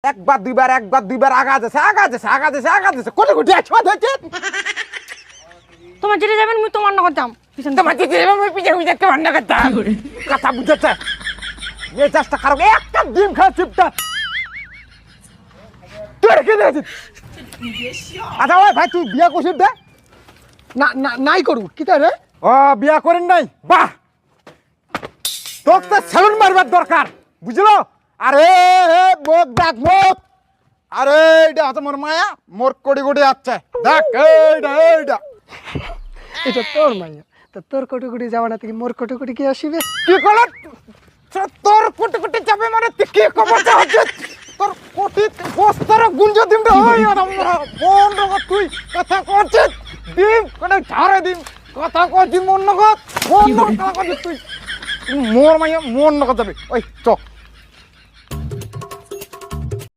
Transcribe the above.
একবার দুইবার আগা যাচ্ছে কোটি কোটি একবার হচ্ছে তোমার যেতে যাবেন আমি তোমার না করতাম পিছন তোমার দিদি আমি পিছে পিছে কেমন না করতাম কথা বুঝেছে এই চাষটা খারাপ একটা ডিম খাওয়া চিপটা তুই রেখে দিয়েছিস আচ্ছা ওই ভাই তুই বিয়া করছিস দে না না নাই করু কি তাই রে ও বিয়া করেন নাই বাহ তোকে তো সেলুন মারবার দরকার বুঝলো আরে হে মুখ দেখ মুখ আরে এইটা হচ্ছে মোর মায়া মোর কোটি কোটি আছে দেখ এইটা এটা তোর মাইয়া তা তোর কোটি কোটি যাওয়া না থেকে মোর কোটি কোটি কি আসিবে কি করল তোর কোটি কোটি যাবে মানে তুই কি খবর হচ্ছে তোর কোটি বস্তর গুঞ্জ দিম রে ওই কোন রকম তুই কথা করছিস দিম কোন ঝাড়ে দিম কথা করছিস মন নগদ মন নগদ কথা করছিস তুই মোর মাইয়া মন নগদ যাবে ওই চক